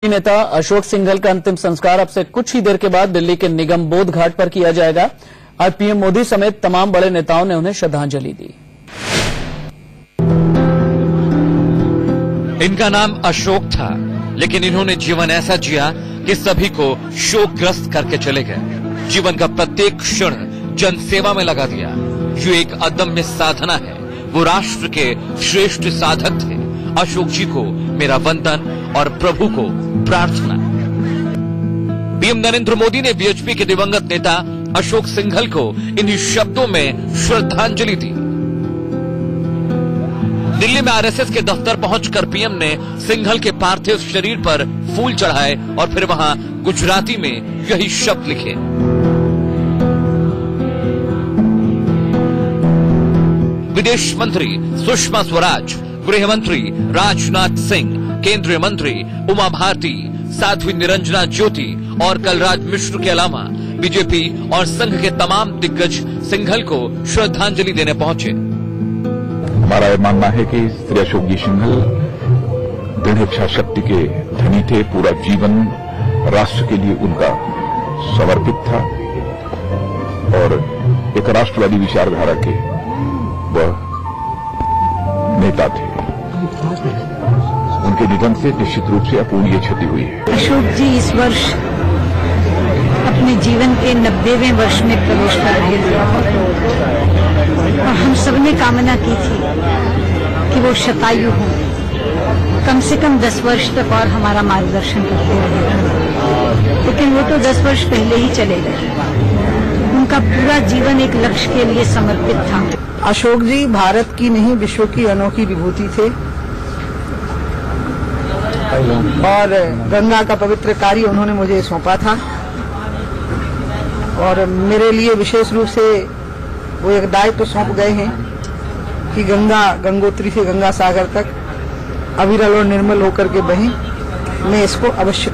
नेता अशोक सिंघल का अंतिम संस्कार अब से कुछ ही देर के बाद दिल्ली के निगम बोध घाट पर किया जाएगा। आज पीएम मोदी समेत तमाम बड़े नेताओं ने उन्हें श्रद्धांजलि दी। इनका नाम अशोक था, लेकिन इन्होंने जीवन ऐसा जिया कि सभी को शोकग्रस्त करके चले गए। जीवन का प्रत्येक क्षण जनसेवा में लगा दिया। जो एक अदम्य साधना है, वो राष्ट्र के श्रेष्ठ साधक थे। अशोक जी को मेरा वंदन और प्रभु को प्रार्थना। पीएम नरेंद्र मोदी ने बीएचपी के दिवंगत नेता अशोक सिंघल को इन्हीं शब्दों में श्रद्धांजलि दी। दिल्ली में आरएसएस के दफ्तर पहुंचकर पीएम ने सिंघल के पार्थिव शरीर पर फूल चढ़ाए और फिर वहां गुजराती में यही शब्द लिखे। विदेश मंत्री सुषमा स्वराज, गृह मंत्री राजनाथ सिंह, केंद्रीय मंत्री उमा भारती, साध्वी निरंजना ज्योति और कलराज मिश्र के अलावा बीजेपी और संघ के तमाम दिग्गज सिंघल को श्रद्धांजलि देने पहुंचे। हमारा यह मानना है कि श्री अशोक जी सिंघल दृढ़ इच्छा शक्ति के धनी थे। पूरा जीवन राष्ट्र के लिए उनका समर्पित था और एक राष्ट्रवादी विचारधारा के वह नेता थे। उनके निधन से निश्चित रूप से अपूर्णीय क्षति हुई है। अशोक जी इस वर्ष अपने जीवन के 90वें वर्ष में प्रवेश कर रहे थे और हम सबने कामना की थी कि वो शतायु हों, कम से कम 10 वर्ष तक और हमारा मार्गदर्शन करते रहे। लेकिन वो तो 10 वर्ष पहले ही चले गए। उनका पूरा जीवन एक लक्ष्य के लिए समर्पित था। अशोक जी भारत की नहीं, विश्व की अनोखी विभूति थे और गंगा का पवित्र कार्य उन्होंने मुझे सौंपा था और मेरे लिए विशेष रूप से वो एक दायित्व सौंप गए हैं कि गंगा गंगोत्री से गंगा सागर तक अविरल और निर्मल होकर के बहे। मैं इसको अवश्य